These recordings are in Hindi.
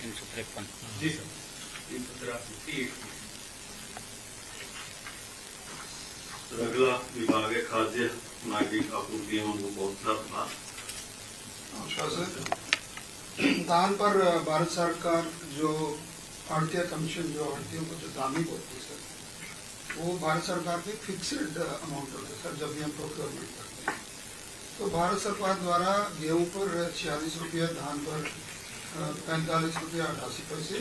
353। जी सर, 383। अगला विभाग है खाद्य नागरिक आपूर्ति एवं उपभोक्ता विभाग। धान पर भारत सरकार जो आड़तिया कमीशन जो आड़तियों को जो दामी बोलती है सर, वो भारत सरकार के फिक्स्ड अमाउंट होता है सर। जब भी हम प्रोक्योरमेंट करते हैं तो भारत सरकार द्वारा गेहूं पर 46 रुपया, धान पर 45 रुपया 88 पैसे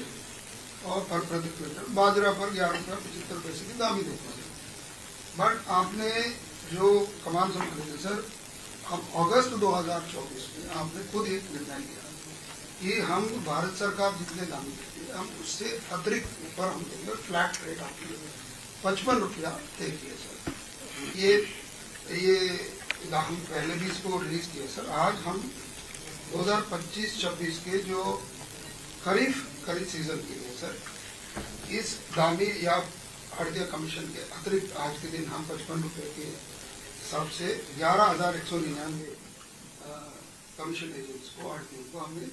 और प्रति क्विंटल, बाजरा पर 11 रुपया 75 पैसे की दामी देते हैं। बट आपने जो कमाल समझ लीजिए सर, अब अगस्त 2024 में आपने खुद एक निर्णय लिया कि हम भारत सरकार जितने दाम देती है हम उससे अतिरिक्त ऊपर हम देंगे, फ्लैट रेट आपके 55 रुपया तय किए सर। ये हम पहले भी इसको रिलीज किए सर। आज हम 2025-26 के जो खरीफ सीजन के लिए सर इस दामी या आड़तिया कमीशन के अतिरिक्त आज के दिन हम 55 रुपये के हिसाब से 11,199 कमीशन एजेंट्स को, आड़तियों को हमने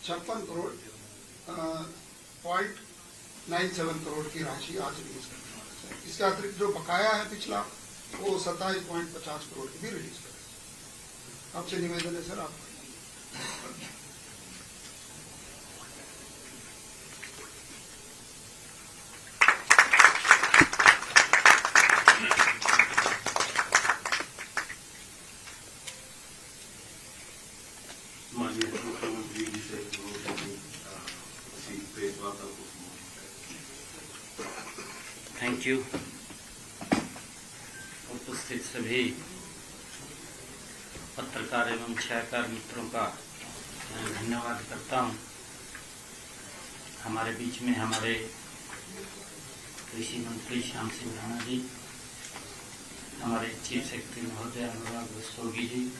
56 करोड़ 0.97 करोड़ की राशि आज रिलीज करने वाले हैं। इसके अतिरिक्त जो बकाया है पिछला वो 27.50 करोड़ की भी रिलीज करें। आपसे निवेदन है सर, आप मुख्यमंत्री जी से थैंक यू। उपस्थित सभी पत्रकार एवं छायाकार मित्रों का मैं धन्यवाद करता हूं। हमारे बीच में हमारे कृषि मंत्री श्याम सिंह राणा जी, हमारे चीफ सेक्रेटरी महोदय अनुराग रस्तोगी जी,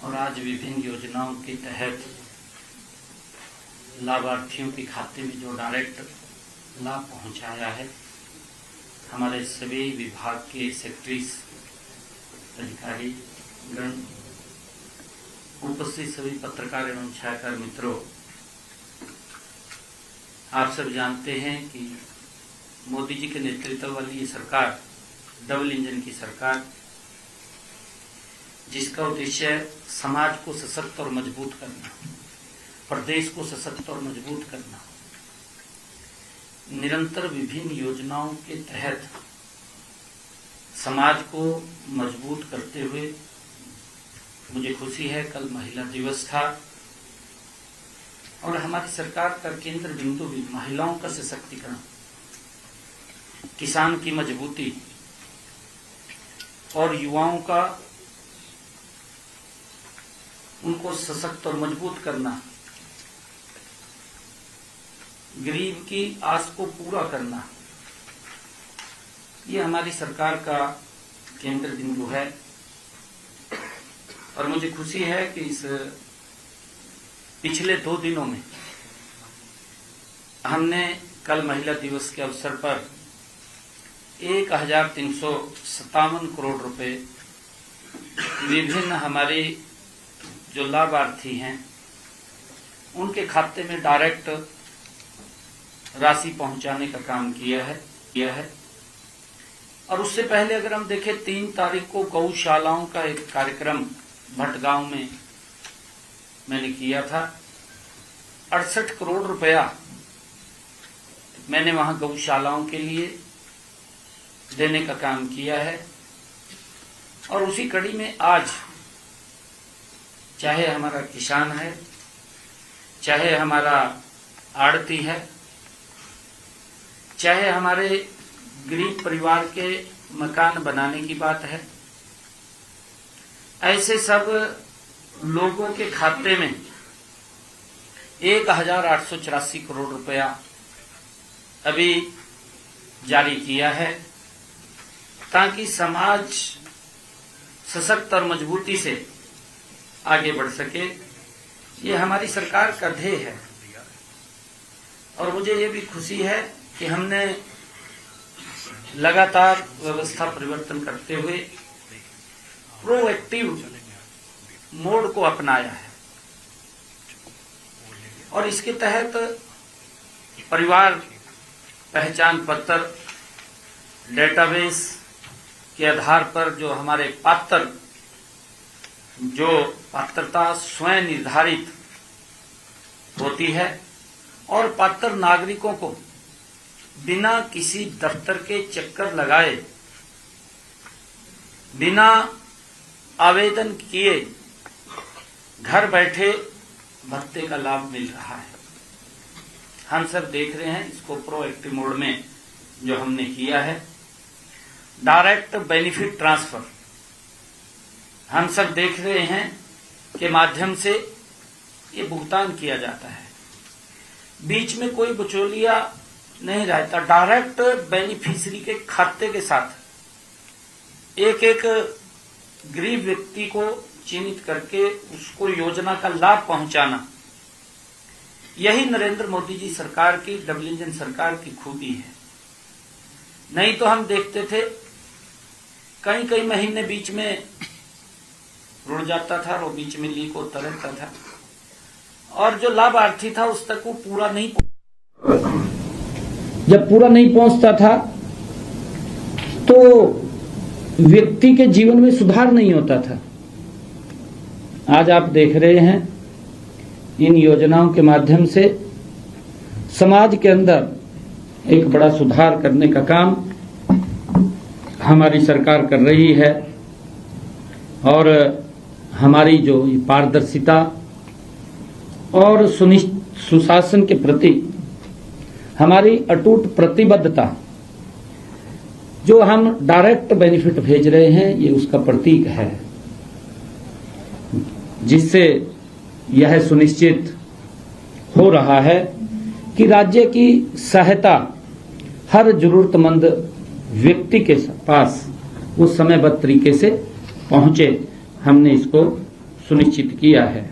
और आज विभिन्न योजनाओं के तहत लाभार्थियों के खाते में जो डायरेक्ट लाभ पहुंचाया है, हमारे सभी विभाग के सेक्रेटरीज, अधिकारी गण, उपस्थित सभी पत्रकार एवं छायाकार मित्रों, आप सब जानते हैं कि मोदी जी के नेतृत्व वाली ये सरकार डबल इंजन की सरकार, जिसका उद्देश्य है समाज को सशक्त और मजबूत करना, प्रदेश को सशक्त और मजबूत करना, निरंतर विभिन्न योजनाओं के तहत समाज को मजबूत करते हुए मुझे खुशी है कल महिला दिवस था और हमारी सरकार का केंद्र बिंदु भी महिलाओं का सशक्तिकरण, किसान की मजबूती और युवाओं का उनको सशक्त और मजबूत करना, गरीब की आस को पूरा करना, ये हमारी सरकार का केंद्र बिंदु है। और मुझे खुशी है कि इस पिछले 2 दिनों में हमने कल महिला दिवस के अवसर पर 1,357 करोड़ रुपए विभिन्न हमारे जो लाभार्थी हैं उनके खाते में डायरेक्ट राशि पहुंचाने का काम किया है। और उससे पहले अगर हम देखें 3 तारीख को गौशालाओं का एक कार्यक्रम भटगांव में मैंने किया था। 68 करोड़ रुपया मैंने वहां गौशालाओं के लिए देने का काम किया है। और उसी कड़ी में आज चाहे हमारा किसान है, चाहे हमारा आड़ती है, चाहे हमारे गरीब परिवार के मकान बनाने की बात है, ऐसे सब लोगों के खाते में 1,884 करोड़ रुपया अभी जारी किया है, ताकि समाज सशक्त और मजबूती से आगे बढ़ सके। ये हमारी सरकार का ध्येय है। और मुझे ये भी खुशी है कि हमने लगातार व्यवस्था परिवर्तन करते हुए प्रोएक्टिव मोड को अपनाया है। और इसके तहत परिवार पहचान पत्र डेटाबेस के आधार पर जो हमारे पात्रता स्वयं निर्धारित होती है और पात्र नागरिकों को बिना किसी दफ्तर के चक्कर लगाए, बिना आवेदन किए घर बैठे भत्ते का लाभ मिल रहा है। हम सब देख रहे हैं इसको प्रोएक्टिव मोड में जो हमने किया है। डायरेक्ट बेनिफिट ट्रांसफर हम सब देख रहे हैं के माध्यम से ये भुगतान किया जाता है, बीच में कोई बिचौलिया नहीं रहता। डायरेक्ट बेनिफिशियरी के खाते के साथ एक एक गरीब व्यक्ति को चिन्हित करके उसको योजना का लाभ पहुंचाना, यही नरेंद्र मोदी जी सरकार की, डबल इंजन सरकार की खूबी है। नहीं तो हम देखते थे कई महीने बीच में रुड़ जाता था, और बीच में लीक होता रहता था, और जो लाभार्थी था उस तक वो पूरा नहीं, जब पूरा नहीं पहुंचता था तो व्यक्ति के जीवन में सुधार नहीं होता था। आज आप देख रहे हैं इन योजनाओं के माध्यम से समाज के अंदर एक बड़ा सुधार करने का काम हमारी सरकार कर रही है, और हमारी जो पारदर्शिता और सुशासन के प्रति हमारी अटूट प्रतिबद्धता, जो हम डायरेक्ट बेनिफिट भेज रहे हैं, ये उसका प्रतीक है, जिससे यह सुनिश्चित हो रहा है कि राज्य की सहायता हर जरूरतमंद व्यक्ति के पास उस समयबद्ध तरीके से पहुंचे। हमने इसको सुनिश्चित किया है,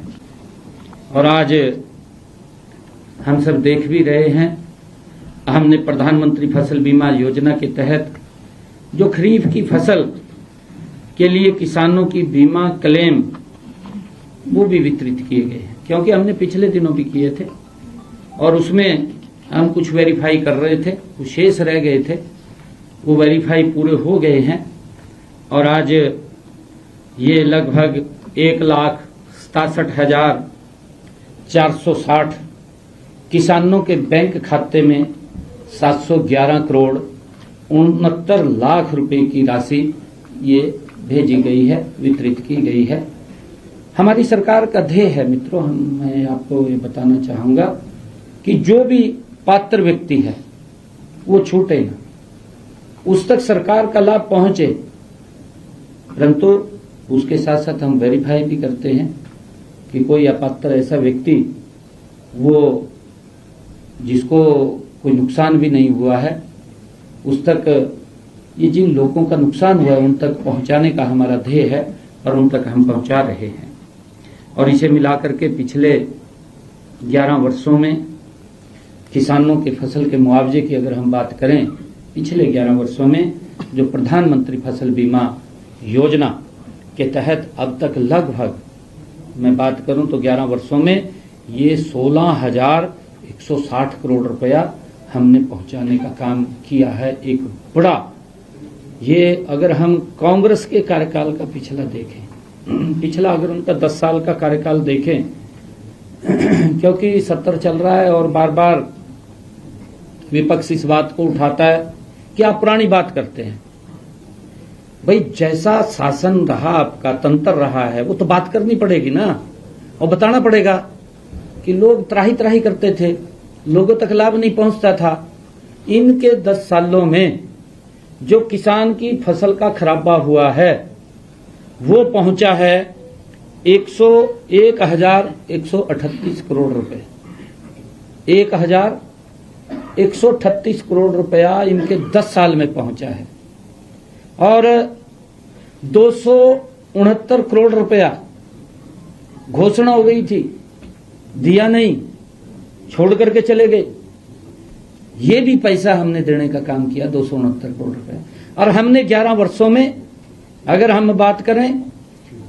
और आज हम सब देख भी रहे हैं, हमने प्रधानमंत्री फसल बीमा योजना के तहत जो खरीफ की फसल के लिए किसानों की बीमा क्लेम वो भी वितरित किए गए हैं, क्योंकि हमने पिछले दिनों भी किए थे और उसमें हम कुछ वेरीफाई कर रहे थे, कुछ शेष रह गए थे, वो वेरीफाई पूरे हो गए हैं, और आज ये लगभग 1,67,460 किसानों के बैंक खाते में 711 करोड़ 69 लाख रुपए की राशि ये भेजी गई है, वितरित की गई है। हमारी सरकार का ध्येय है मित्रों, मैं आपको ये बताना चाहूंगा कि जो भी पात्र व्यक्ति है वो छूटे ना, उस तक सरकार का लाभ पहुंचे, परंतु उसके साथ साथ हम वेरीफाई भी करते हैं कि कोई अपात्र ऐसा व्यक्ति वो जिसको कोई नुकसान भी नहीं हुआ है, उस तक ये जिन लोगों का नुकसान हुआ है उन तक पहुंचाने का हमारा ध्येय है, और उन तक हम पहुंचा रहे हैं। और इसे मिलाकर के पिछले 11 वर्षों में किसानों के फसल के मुआवजे की अगर हम बात करें, पिछले 11 वर्षों में जो प्रधानमंत्री फसल बीमा योजना के तहत अब तक लगभग मैं बात करूं तो 11 वर्षों में ये 16,160 करोड़ रुपया हमने पहुंचाने का काम किया है। एक बड़ा, ये अगर हम कांग्रेस के कार्यकाल का पिछला देखें, पिछला अगर उनका 10 साल का कार्यकाल देखें, क्योंकि 70 चल रहा है और बार बार विपक्ष इस बात को उठाता है कि आप पुरानी बात करते हैं। भाई जैसा शासन रहा, आपका तंत्र रहा है, वो तो बात करनी पड़ेगी ना, और बताना पड़ेगा कि लोग त्राही त्राही करते थे, लोगों तक लाभ नहीं पहुंचता था। इनके 10 सालों में जो किसान की फसल का खराबा हुआ है वो पहुंचा है 101,138 करोड़ रुपए, 1,138 करोड़ रुपया इनके 10 साल में पहुंचा है, और 269 करोड़ रुपया घोषणा हो गई थी, दिया नहीं, छोड़ करके चले गए। ये भी पैसा हमने देने का काम किया, 269 करोड़ रुपया। और हमने 11 वर्षों में अगर हम बात करें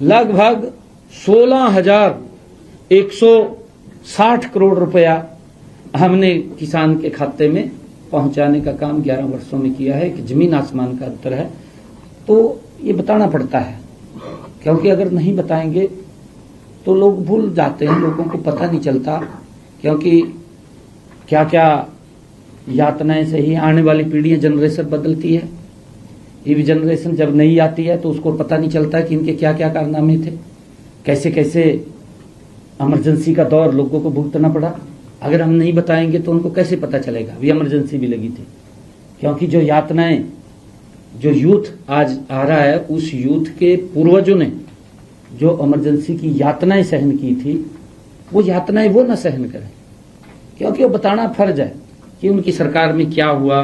लगभग 16,100 60 करोड़ रुपया हमने किसान के खाते में पहुंचाने का काम 11 वर्षों में किया है कि जमीन आसमान का अंतर है। तो ये बताना पड़ता है, क्योंकि अगर नहीं बताएंगे तो लोग भूल जाते हैं, लोगों को पता नहीं चलता, क्योंकि क्या क्या यातनाएं से ही आने वाली पीढ़ियां जनरेशन बदलती है। ये जनरेशन जब नई आती है तो उसको पता नहीं चलता कि इनके क्या क्या कारनामे थे, कैसे कैसे इमरजेंसी का दौर लोगों को भुगतना पड़ा। अगर हम नहीं बताएंगे तो उनको कैसे पता चलेगा भी इमरजेंसी भी लगी थी, क्योंकि जो यातनाएं जो यूथ आज आ रहा है, उस यूथ के पूर्वजों ने जो इमरजेंसी की यातनाएं सहन की थी, वो यातनाएं वो न सहन करें, क्योंकि वो बताना फर्ज है कि उनकी सरकार में क्या हुआ,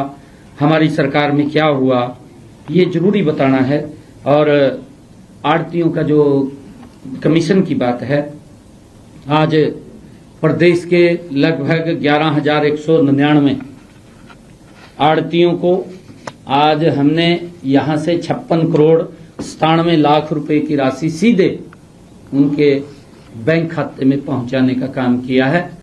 हमारी सरकार में क्या हुआ, ये जरूरी बताना है। और आड़तियों का जो कमीशन की बात है, आज प्रदेश के लगभग 11,199 आड़तियों को आज हमने यहां से 56 करोड़ 97 लाख रुपए की राशि सीधे उनके बैंक खाते में पहुंचाने का काम किया है।